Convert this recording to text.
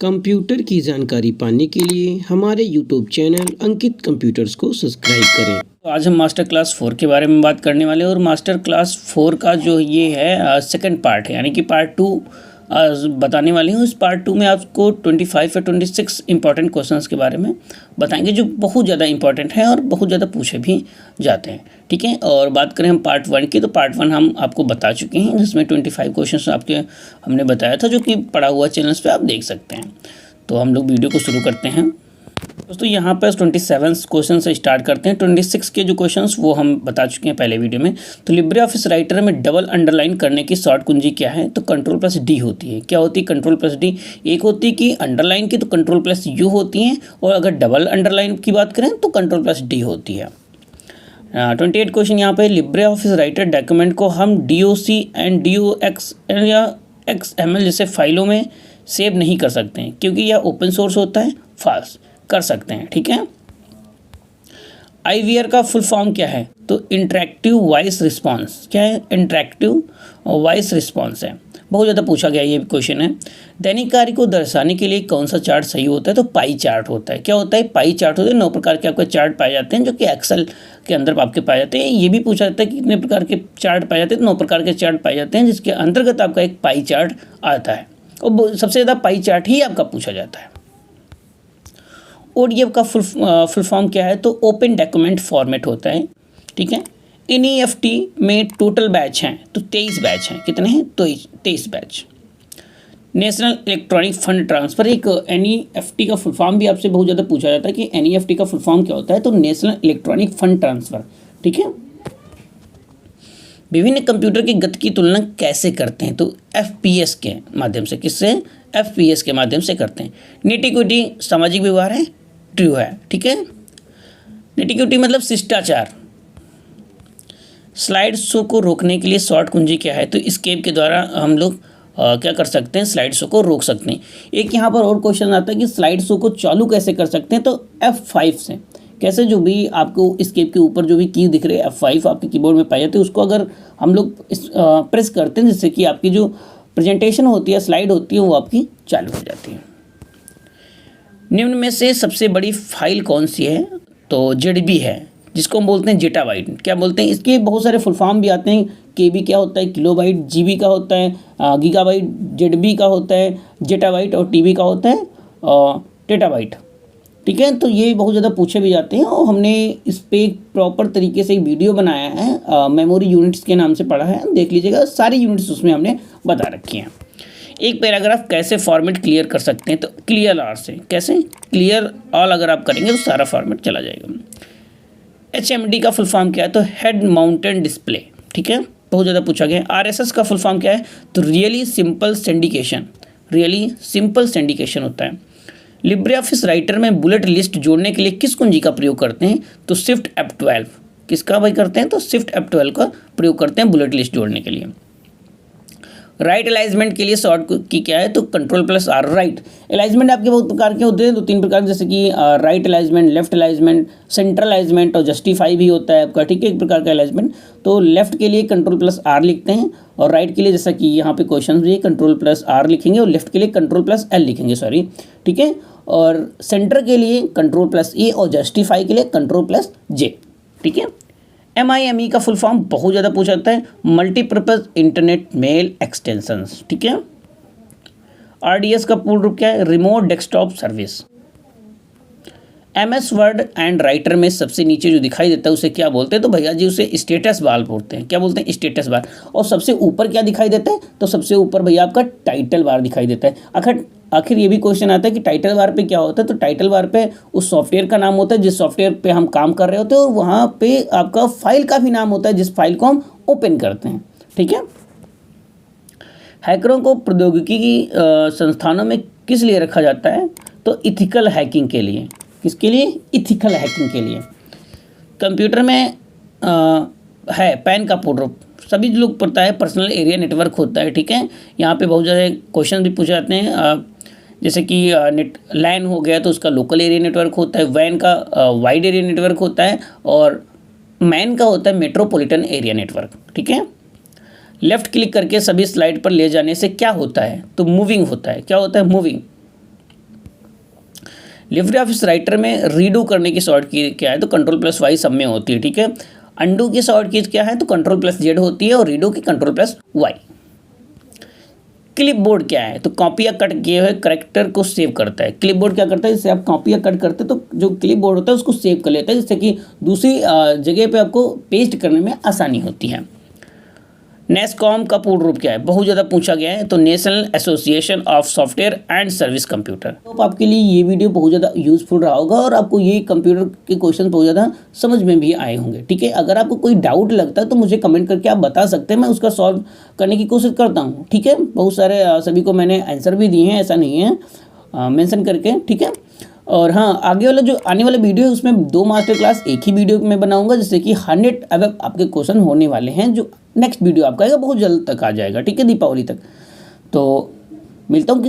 Computer की जानकारी पाने के लिए हमारे यूट्यूब चैनल अंकित कंप्यूटर्स को सब्सक्राइब करें। तो आज हम मास्टर क्लास 4 के बारे में बात करने वाले हैं और मास्टर क्लास 4 का जो ये है सेकंड पार्ट है, यानी कि पार्ट 2 बताने वाले हैं। उस पार्ट 2 में आपको 25 या 26 इंपॉर्टेंट क्वेश्चंस के बारे में बताएंगे जो बहुत ज़्यादा इंपॉर्टेंट हैं और बहुत ज़्यादा पूछे भी जाते हैं। ठीक है, और बात करें हम पार्ट 1 की, तो पार्ट 1 हम आपको बता चुके हैं, जिसमें 25 क्वेश्चन आपके हमने बताया था, जो कि पड़ा हुआ चैनल्स पे आप देख सकते हैं। तो हम लोग वीडियो को शुरू करते हैं। दोस्तों यहाँ पर 27 क्वेश्चन से स्टार्ट करते हैं। 26 के जो क्वेश्चंस वो हम बता चुके हैं पहले वीडियो में। तो लिब्रे ऑफिस राइटर में डबल अंडरलाइन करने की शॉर्ट कुंजी क्या है? तो कंट्रोल+D होती है। क्या होती है कंट्रोल+D? एक होती है कि अंडरलाइन की तो कंट्रोल+U होती हैं, और अगर डबल अंडरलाइन की बात करें तो कंट्रोल+D होती है। 28 क्वेश्चन यहाँ पे, लिब्रे ऑफिस राइटर डॉक्यूमेंट को हम DOC एंड DOX या XML जैसे फाइलों में सेव नहीं कर सकते हैं क्योंकि यह ओपन सोर्स होता है। फॉल्स, कर सकते हैं। ठीक है। IVR का फुल फॉर्म क्या है? तो इंटरेक्टिव वॉइस रिस्पॉन्स। क्या है? इंटरेक्टिव वॉइस रिस्पॉन्स है। बहुत ज़्यादा पूछा गया ये क्वेश्चन है। दैनिक कार्य को दर्शाने के लिए कौन सा चार्ट सही होता है? तो पाई चार्ट होता है। क्या होता है? पाई चार्ट होता है। 9 प्रकार के आपके चार्ट पाए जाते हैं जो कि एक्सेल के अंदर आपके पाए जाते हैं। ये भी पूछा जाता है कि कितने प्रकार के चार्ट पाए जाते हैं? तो 9 प्रकार के चार्ट पाए जाते हैं, जिसके अंतर्गत आपका एक पाई चार्ट आता है, और सबसे ज़्यादा पाई चार्ट ही आपका पूछा जाता है। ODF का फुल फॉर्म क्या है? तो ओपन डॉक्यूमेंट फॉर्मेट होता है। ठीक है। NEFT में टोटल बैच हैं तो 23 बैच हैं। कितने हैं? तो 23 batch. National electronic fund transfer, एक NEFT का फुल फॉर्म भी आपसे बहुत ज़्यादा पूछा जाता है कि NEFT का फुल फॉर्म क्या होता है? तो नेशनल इलेक्ट्रॉनिक फंड ट्रांसफ़र। ठीक है। विभिन्न कंप्यूटर की गति की तुलना कैसे करते हैं? तो FPS के माध्यम से। किससे? FPS के माध्यम से करते हैं। निटिक्विटी सामाजिक व्यवहार है, ट्रू है। ठीक है। निटिक्विटी मतलब शिष्टाचार। स्लाइड शो को रोकने के लिए शॉर्ट कुंजी क्या है? तो एस्केप के द्वारा हम लोग क्या कर सकते हैं? स्लाइड शो को रोक सकते हैं। एक यहाँ पर और क्वेश्चन आता है कि स्लाइड शो को चालू कैसे कर सकते हैं? तो F5 से। कैसे? जो भी आपको एस्केप के ऊपर जो भी की दिख रही है F5 आपके कीबोर्ड में पाई जाती है, उसको अगर हम लोग प्रेस करते हैं, जिससे कि आपकी जो प्रेजेंटेशन होती है, स्लाइड होती है, वो आपकी चालू हो जाती है। निम्न में से सबसे बड़ी फाइल कौन सी है? तो ZB है, जिसको हम बोलते हैं जेटाबाइट। क्या बोलते हैं? इसके बहुत सारे फुल फॉर्म भी आते हैं। KB क्या होता है? किलोबाइट। GB का होता है गीगाबाइट। ZB का होता है जेटाबाइट, और TB का होता है टेटाबाइट। ठीक है। तो ये बहुत ज़्यादा पूछे भी जाते हैं, और हमने इस पर एक प्रॉपर तरीके से एक वीडियो बनाया है, मेमोरी यूनिट्स के नाम से पढ़ा है, देख लीजिएगा। सारी यूनिट्स उसमें हमने बता रखी हैं। एक पैराग्राफ कैसे फॉर्मेट क्लियर कर सकते हैं? तो क्लियर ऑल से। कैसे? क्लियर ऑल अगर आप करेंगे तो सारा फॉर्मेट चला जाएगा। HMD का फुल फॉर्म क्या है? तो हेड माउंटेड डिस्प्ले। ठीक है, बहुत ज़्यादा पूछा गया है। RSS का फुल फॉर्म क्या है? तो really simple syndication. Really simple syndication होता है। लिब्रे ऑफिस राइटर में बुलेट लिस्ट जोड़ने के लिए किस कुंजी का प्रयोग करते हैं? तो शिफ्ट F12। किसका भाई करते हैं? तो शिफ्ट F12 का प्रयोग करते हैं बुलेट लिस्ट जोड़ने के लिए। राइट अलाइजमेंट के लिए शॉर्ट की क्या है? तो कंट्रोल+R। राइट अलाइजमेंट आपके बहुत प्रकार के होते हैं, 2-3 प्रकार, जैसे कि right alignment, left alignment, central alignment और जस्टिफाई भी होता है आपका। ठीक है, एक प्रकार का अलाइजमेंट। तो लेफ्ट के लिए कंट्रोल+R लिखते हैं, और राइट के लिए जैसा कि यहाँ पे क्वेश्चन भी कंट्रोल+R लिखेंगे, और लेफ्ट के लिए कंट्रोल+L लिखेंगे, सॉरी। ठीक है। और सेंटर के लिए कंट्रोल+A, और जस्टिफाई के लिए कंट्रोल+J। ठीक है। MIME का फुल फॉर्म बहुत ज़्यादा पूछा जाता है, मल्टीपर्पज़ इंटरनेट मेल एक्सटेंशंस। ठीक है। RDS का पूर्ण रूप क्या है? Remote desktop service. MS word and writer में सबसे नीचे जो दिखाई देता है उसे क्या बोलते हैं? तो भैया जी उसे स्टेटस बार बोलते हैं। क्या बोलते हैं? Status bar. और सबसे ऊपर क्या दिखाई देता है? तो सबसे ऊपर भैया आपका टाइटल बार दिखाई देता है। आखिर ये भी क्वेश्चन आता है कि टाइटल बार पे क्या होता है? तो टाइटल बार पे उस सॉफ्टवेयर का नाम होता है जिस सॉफ्टवेयर पे हम काम कर रहे होते हैं, और वहाँ पे आपका फाइल का भी नाम होता है जिस फाइल को हम ओपन करते हैं। ठीक है। हैकरों को प्रौद्योगिकी की संस्थानों में किस लिए रखा जाता है? तो इथिकल हैकिंग के लिए। किसके लिए? इथिकल हैकिंग के लिए। कंप्यूटर में है पैन का पूर्ण रूप, सभी लोग पता है, पर्सनल एरिया नेटवर्क होता है। ठीक है। यहाँ पे बहुत ज़्यादा क्वेश्चन भी पूछे जाते हैं, जैसे कि लैन हो गया तो उसका लोकल एरिया नेटवर्क होता है, वैन का वाइड एरिया नेटवर्क होता है, और मैन का होता है मेट्रोपॉलिटन एरिया नेटवर्क। ठीक है। लेफ़्ट क्लिक करके सभी स्लाइड पर ले जाने से क्या होता है? तो मूविंग होता है। क्या होता है? मूविंग। लिब्रे ऑफिस राइटर में रीडू करने की शॉर्ट की क्या है, तो Ctrl+Y सब में होती है, ठीक है। अंडू की शॉर्ट कीज क्या है, तो Ctrl+Z होती है, और रीडू की Ctrl+Y। क्लिपबोर्ड क्या है, तो कॉपी या कट किए हुए करेक्टर को सेव करता है। क्लिपबोर्ड क्या करता है, जैसे आप कॉपी या कट करते हैं तो जो क्लिपबोर्ड होता है उसको सेव कर लेता है, जिससे कि दूसरी जगह पे आपको पेस्ट करने में आसानी होती है। नेस्कॉम का पूर्ण रूप क्या है, बहुत ज़्यादा पूछा गया है, तो national association of software and service computer. तो आपके लिए ये वीडियो बहुत ज़्यादा यूजफुल रहा होगा और आपको ये कंप्यूटर के क्वेश्चन बहुत ज़्यादा समझ में भी आए होंगे, ठीक है। अगर आपको कोई डाउट लगता है तो मुझे कमेंट करके आप बता सकते हैं, मैं उसका सॉल्व करने की कोशिश करता हूँ, ठीक है। बहुत सारे सभी को मैंने आंसर भी दिए हैं, ऐसा नहीं है, मेंशन करके, ठीक है। और हाँ, आगे वाला जो आने वाला वीडियो है उसमें 2 मास्टर क्लास एक ही वीडियो में बनाऊंगा, जिससे कि 100 अगर आपके क्वेश्चन होने वाले हैं, जो नेक्स्ट वीडियो आपका आएगा बहुत जल्द तक आ जाएगा, ठीक है, दीपावली तक। तो मिलता हूँ